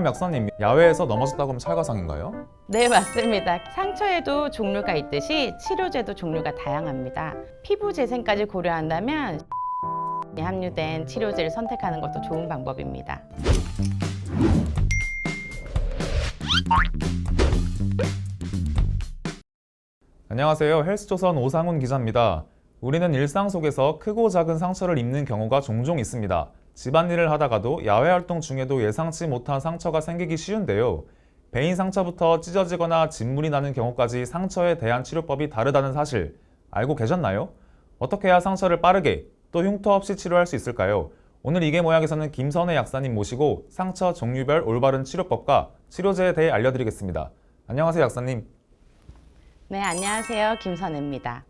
약사님, 야외에서 넘어졌다고 하면 찰과상인가요? 네, 맞습니다. 상처에도 종류가 있듯이 치료제도 종류가 다양합니다. 피부 재생까지 고려한다면 함유된 치료제를 선택하는 것도 좋은 방법입니다. 안녕하세요. 헬스조선 오상훈 기자입니다. 우리는 일상 속에서 크고 작은 상처를 입는 경우가 종종 있습니다. 집안일을 하다가도 야외 활동 중에도 예상치 못한 상처가 생기기 쉬운데요. 베인 상처부터 찢어지거나 진물이 나는 경우까지 상처에 대한 치료법이 다르다는 사실 알고 계셨나요? 어떻게 해야 상처를 빠르게 또 흉터 없이 치료할 수 있을까요? 오늘 이게 뭐야에서는 김선혜 약사님 모시고 상처 종류별 올바른 치료법과 치료제에 대해 알려드리겠습니다. 안녕하세요, 약사님. 네, 안녕하세요. 김선혜입니다.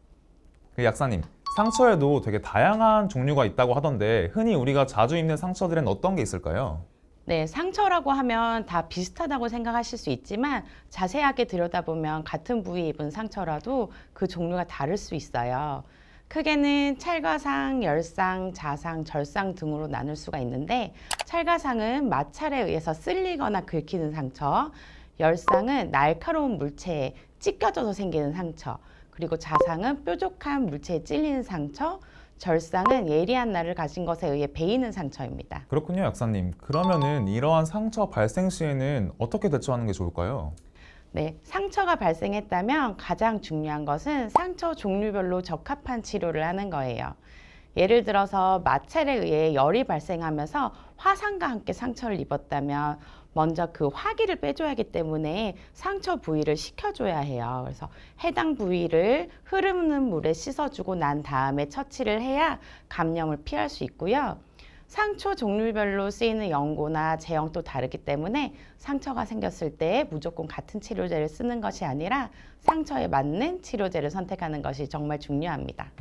약사님, 상처에도 되게 다양한 종류가 있다고 하던데 흔히 우리가 자주 입는 상처들은 어떤 게 있을까요? 네, 상처라고 하면 다 비슷하다고 생각하실 수 있지만 자세하게 들여다보면 같은 부위에 입은 상처라도 그 종류가 다를 수 있어요. 크게는 찰과상, 열상, 자상, 절상 등으로 나눌 수가 있는데 찰과상은 마찰에 의해서 쓸리거나 긁히는 상처, 열상은 날카로운 물체에 찢겨져서 생기는 상처, 그리고 자상은 뾰족한 물체에 찔리는 상처, 절상은 예리한 날을 가진 것에 의해 베이는 상처입니다. 그렇군요, 약사님. 그러면은 이러한 상처 발생 시에는 어떻게 대처하는 게 좋을까요? 네, 상처가 발생했다면 가장 중요한 것은 상처 종류별로 적합한 치료를 하는 거예요. 예를 들어서 마찰에 의해 열이 발생하면서 화상과 함께 상처를 입었다면 먼저 그 화기를 빼줘야 하기 때문에 상처 부위를 식혀줘야 해요. 그래서 해당 부위를 흐르는 물에 씻어주고 난 다음에 처치를 해야 감염을 피할 수 있고요. 상처 종류별로 쓰이는 연고나 제형도 다르기 때문에 상처가 생겼을 때 무조건 같은 치료제를 쓰는 것이 아니라 상처에 맞는 치료제를 선택하는 것이 정말 중요합니다.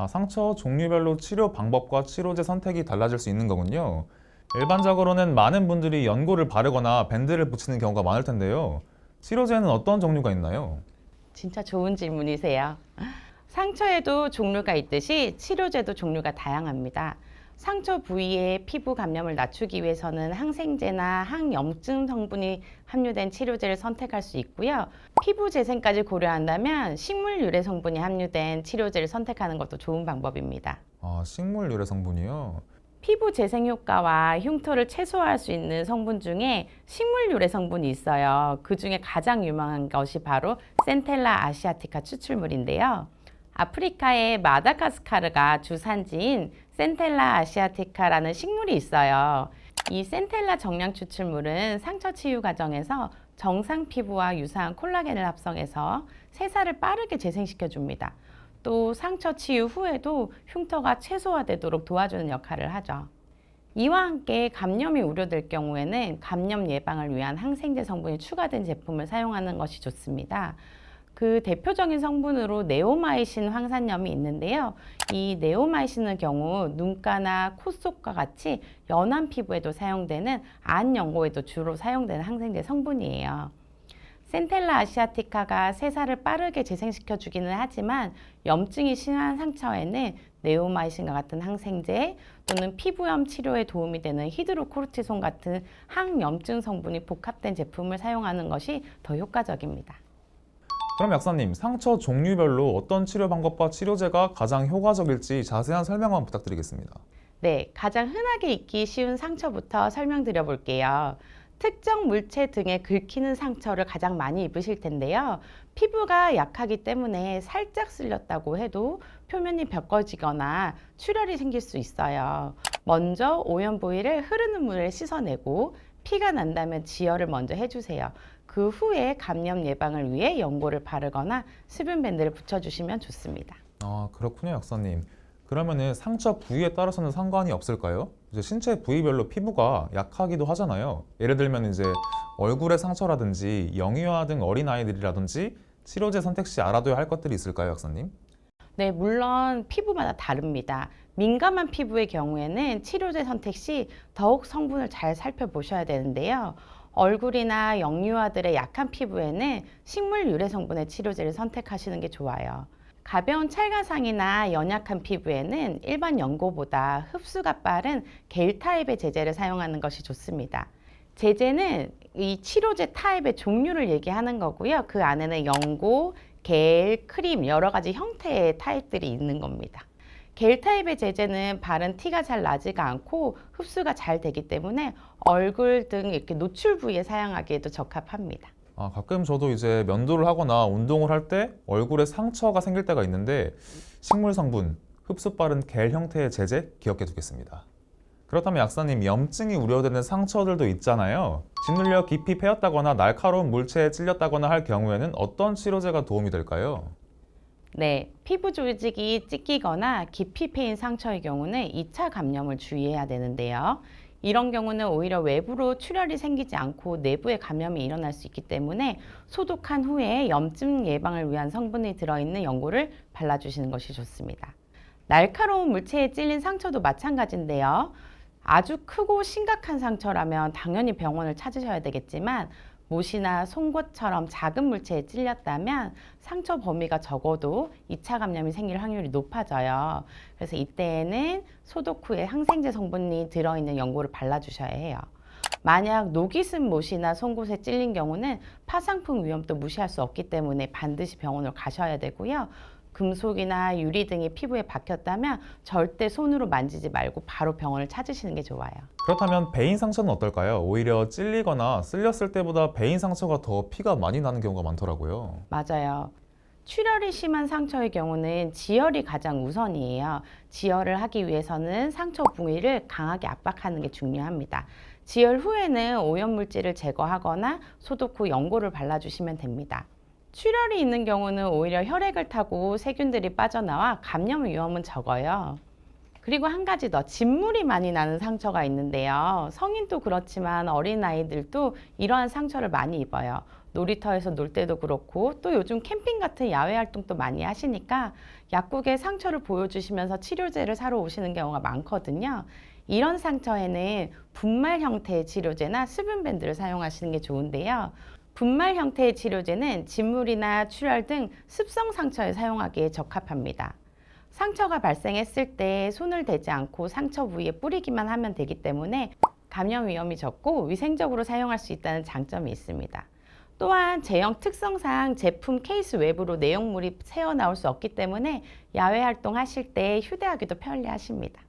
상처 종류별로 치료 방법과 치료제 선택이 달라질 수 있는 거군요. 일반적으로는 많은 분들이 연고를 바르거나 밴드를 붙이는 경우가 많을 텐데요. 치료제는 어떤 종류가 있나요? 진짜 좋은 질문이세요. 상처에도 종류가 있듯이 치료제도 종류가 다양합니다. 상처 부위에 피부 감염을 낮추기 위해서는 항생제나 항염증 성분이 함유된 치료제를 선택할 수 있고요. 피부 재생까지 고려한다면 식물 유래 성분이 함유된 치료제를 선택하는 것도 좋은 방법입니다. 식물 유래 성분이요? 피부 재생 효과와 흉터를 최소화할 수 있는 성분 중에 식물 유래 성분이 있어요. 그 중에 가장 유명한 것이 바로 센텔라 아시아티카 추출물인데요. 아프리카의 마다가스카르가 주산지인 센텔라 아시아티카라는 식물이 있어요. 이 센텔라 정량 추출물은 상처 치유 과정에서 정상 피부와 유사한 콜라겐을 합성해서 세살을 빠르게 재생시켜 줍니다. 또 상처 치유 후에도 흉터가 최소화되도록 도와주는 역할을 하죠. 이와 함께 감염이 우려될 경우에는 감염 예방을 위한 항생제 성분이 추가된 제품을 사용하는 것이 좋습니다. 그 대표적인 성분으로 네오마이신 황산염이 있는데요. 이 네오마이신의 경우 눈가나 코 속과 같이 연한 피부에도 사용되는 안 연고에도 주로 사용되는 항생제 성분이에요. 센텔라 아시아티카가 세살을 빠르게 재생시켜 주기는 하지만 염증이 심한 상처에는 네오마이신과 같은 항생제 또는 피부염 치료에 도움이 되는 히드로코르티손 같은 항염증 성분이 복합된 제품을 사용하는 것이 더 효과적입니다. 그럼 약사님, 상처 종류별로 어떤 치료 방법과 치료제가 가장 효과적일지 자세한 설명만 부탁드리겠습니다. 네, 가장 흔하게 입기 쉬운 상처부터 설명드려 볼게요. 특정 물체 등에 긁히는 상처를 가장 많이 입으실 텐데요. 피부가 약하기 때문에 살짝 쓸렸다고 해도 표면이 벗겨지거나 출혈이 생길 수 있어요. 먼저 오염 부위를 흐르는 물에 씻어내고 피가 난다면 지혈을 먼저 해주세요. 그 후에 감염 예방을 위해 연고를 바르거나 수분 밴드를 붙여주시면 좋습니다. 그렇군요, 약사님. 그러면은 상처 부위에 따라서는 상관이 없을까요? 이제 신체 부위별로 피부가 약하기도 하잖아요. 예를 들면 이제 얼굴의 상처라든지 영유아 등 어린아이들이라든지 치료제 선택 시 알아둬야 할 것들이 있을까요, 약사님? 네, 물론 피부마다 다릅니다. 민감한 피부의 경우에는 치료제 선택 시 더욱 성분을 잘 살펴보셔야 되는데요. 얼굴이나 영유아들의 약한 피부에는 식물 유래 성분의 치료제를 선택하시는 게 좋아요. 가벼운 찰가상이나 연약한 피부에는 일반 연고보다 흡수가 빠른 겔 타입의 제제를 사용하는 것이 좋습니다. 제제는 이 치료제 타입의 종류를 얘기하는 거고요. 그 안에는 연고, 겔, 크림 여러 가지 형태의 타입들이 있는 겁니다. 겔 타입의 제제는 바른 티가 잘 나지가 않고 흡수가 잘 되기 때문에 얼굴 등 이렇게 노출 부위에 사용하기에도 적합합니다. 가끔 저도 이제 면도를 하거나 운동을 할 때 얼굴에 상처가 생길 때가 있는데 식물 성분, 흡수 빠른 겔 형태의 제제 기억해 두겠습니다. 그렇다면 약사님, 염증이 우려되는 상처들도 있잖아요. 짓눌려 깊이 패였다거나 날카로운 물체에 찔렸다거나 할 경우에는 어떤 치료제가 도움이 될까요? 네, 피부 조직이 찢기거나 깊이 패인 상처의 경우는 2차 감염을 주의해야 되는데요. 이런 경우는 오히려 외부로 출혈이 생기지 않고 내부에 감염이 일어날 수 있기 때문에 소독한 후에 염증 예방을 위한 성분이 들어있는 연고를 발라주시는 것이 좋습니다. 날카로운 물체에 찔린 상처도 마찬가지인데요. 아주 크고 심각한 상처라면 당연히 병원을 찾으셔야 되겠지만 못이나 송곳처럼 작은 물체에 찔렸다면 상처 범위가 적어도 2차 감염이 생길 확률이 높아져요. 그래서 이때에는 소독 후에 항생제 성분이 들어있는 연고를 발라주셔야 해요. 만약 녹이 쓴 못이나 송곳에 찔린 경우는 파상풍 위험도 무시할 수 없기 때문에 반드시 병원을 가셔야 되고요. 금속이나 유리 등이 피부에 박혔다면 절대 손으로 만지지 말고 바로 병원을 찾으시는 게 좋아요. 그렇다면 베인 상처는 어떨까요? 오히려 찔리거나 쓸렸을 때보다 베인 상처가 더 피가 많이 나는 경우가 많더라고요. 맞아요. 출혈이 심한 상처의 경우는 지혈이 가장 우선이에요. 지혈을 하기 위해서는 상처 부위를 강하게 압박하는 게 중요합니다. 지혈 후에는 오염물질을 제거하거나 소독 후 연고를 발라주시면 됩니다. 출혈이 있는 경우는 오히려 혈액을 타고 세균들이 빠져나와 감염 위험은 적어요. 그리고 한 가지 더, 진물이 많이 나는 상처가 있는데요. 성인도 그렇지만 어린아이들도 이러한 상처를 많이 입어요. 놀이터에서 놀 때도 그렇고 또 요즘 캠핑 같은 야외 활동도 많이 하시니까 약국에 상처를 보여주시면서 치료제를 사러 오시는 경우가 많거든요. 이런 상처에는 분말 형태의 치료제나 수분밴드를 사용하시는 게 좋은데요. 분말 형태의 치료제는 진물이나 출혈 등 습성 상처에 사용하기에 적합합니다. 상처가 발생했을 때 손을 대지 않고 상처 부위에 뿌리기만 하면 되기 때문에 감염 위험이 적고 위생적으로 사용할 수 있다는 장점이 있습니다. 또한 제형 특성상 제품 케이스 외부로 내용물이 새어나올 수 없기 때문에 야외 활동하실 때 휴대하기도 편리하십니다.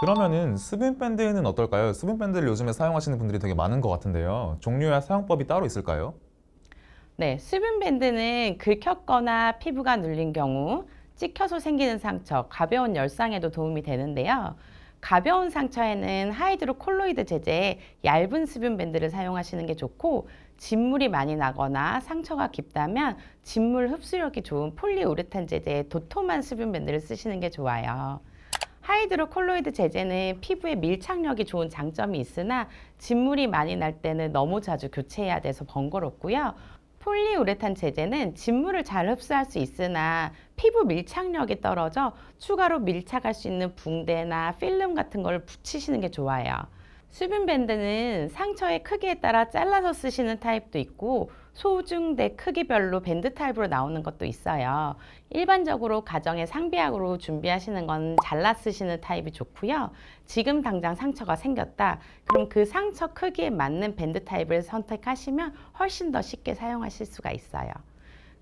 그러면은 수분밴드는 어떨까요? 수분밴드를 요즘에 사용하시는 분들이 되게 많은 것 같은데요. 종류와 사용법이 따로 있을까요? 네, 수분밴드는 긁혔거나 피부가 눌린 경우, 찍혀서 생기는 상처, 가벼운 열상에도 도움이 되는데요. 가벼운 상처에는 하이드로콜로이드 제제의 얇은 수분밴드를 사용하시는 게 좋고, 진물이 많이 나거나 상처가 깊다면 진물 흡수력이 좋은 폴리우레탄 제제의 도톰한 수분밴드를 쓰시는 게 좋아요. 하이드로콜로이드 제제는 피부에 밀착력이 좋은 장점이 있으나 진물이 많이 날 때는 너무 자주 교체해야 돼서 번거롭고요. 폴리우레탄 제제는 진물을 잘 흡수할 수 있으나 피부 밀착력이 떨어져 추가로 밀착할 수 있는 붕대나 필름 같은 걸 붙이시는 게 좋아요. 수분밴드는 상처의 크기에 따라 잘라서 쓰시는 타입도 있고 소중대 크기별로 밴드 타입으로 나오는 것도 있어요. 일반적으로 가정의 상비약으로 준비하시는 건 잘라 쓰시는 타입이 좋고요. 지금 당장 상처가 생겼다. 그럼 그 상처 크기에 맞는 밴드 타입을 선택하시면 훨씬 더 쉽게 사용하실 수가 있어요.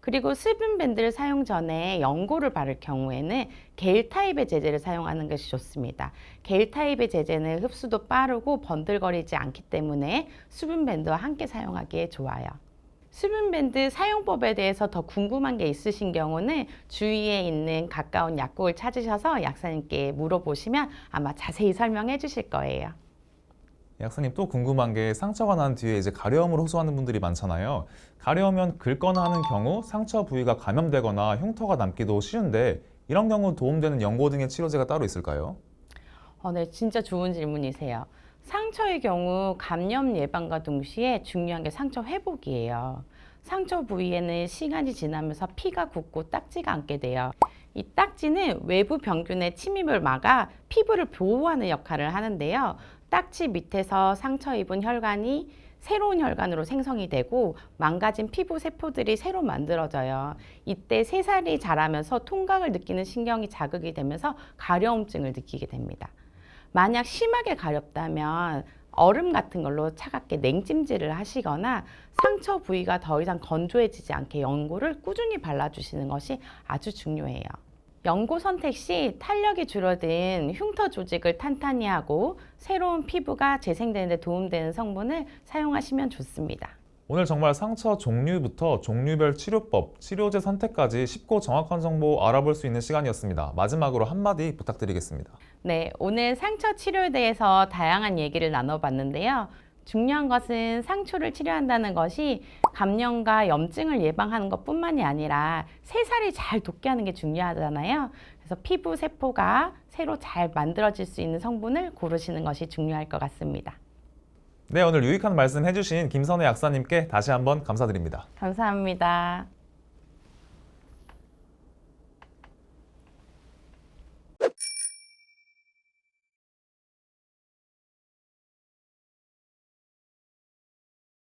그리고 수분밴드를 사용 전에 연고를 바를 경우에는 겔 타입의 제제를 사용하는 것이 좋습니다. 겔 타입의 제제는 흡수도 빠르고 번들거리지 않기 때문에 수분밴드와 함께 사용하기에 좋아요. 수분밴드 사용법에 대해서 더 궁금한 게 있으신 경우는 주위에 있는 가까운 약국을 찾으셔서 약사님께 물어보시면 아마 자세히 설명해 주실 거예요. 약사님, 또 궁금한 게 상처가 난 뒤에 이제 가려움을 호소하는 분들이 많잖아요. 가려우면 긁거나 하는 경우 상처 부위가 감염되거나 흉터가 남기도 쉬운데 이런 경우 도움되는 연고 등의 치료제가 따로 있을까요? 네, 진짜 좋은 질문이세요. 상처의 경우 감염 예방과 동시에 중요한 게 상처 회복이에요. 상처 부위에는 시간이 지나면서 피가 굳고 딱지가 않게 돼요. 이 딱지는 외부 병균의 침입을 막아 피부를 보호하는 역할을 하는데요. 딱지 밑에서 상처 입은 혈관이 새로운 혈관으로 생성이 되고 망가진 피부 세포들이 새로 만들어져요. 이때 새살이 자라면서 통각을 느끼는 신경이 자극이 되면서 가려움증을 느끼게 됩니다. 만약 심하게 가렵다면 얼음 같은 걸로 차갑게 냉찜질을 하시거나 상처 부위가 더 이상 건조해지지 않게 연고를 꾸준히 발라주시는 것이 아주 중요해요. 연고 선택 시 탄력이 줄어든 흉터 조직을 탄탄히 하고 새로운 피부가 재생되는 데 도움되는 성분을 사용하시면 좋습니다. 오늘 정말 상처 종류부터 종류별 치료법, 치료제 선택까지 쉽고 정확한 정보 알아볼 수 있는 시간이었습니다. 마지막으로 한마디 부탁드리겠습니다. 네, 오늘 상처 치료에 대해서 다양한 얘기를 나눠봤는데요. 중요한 것은 상처를 치료한다는 것이 감염과 염증을 예방하는 것뿐만이 아니라 새살이 잘 돋게 하는 게 중요하잖아요. 그래서 피부 세포가 새로 잘 만들어질 수 있는 성분을 고르시는 것이 중요할 것 같습니다. 네, 오늘 유익한 말씀 해주신 김선혜 약사님께 다시 한번 감사드립니다. 감사합니다.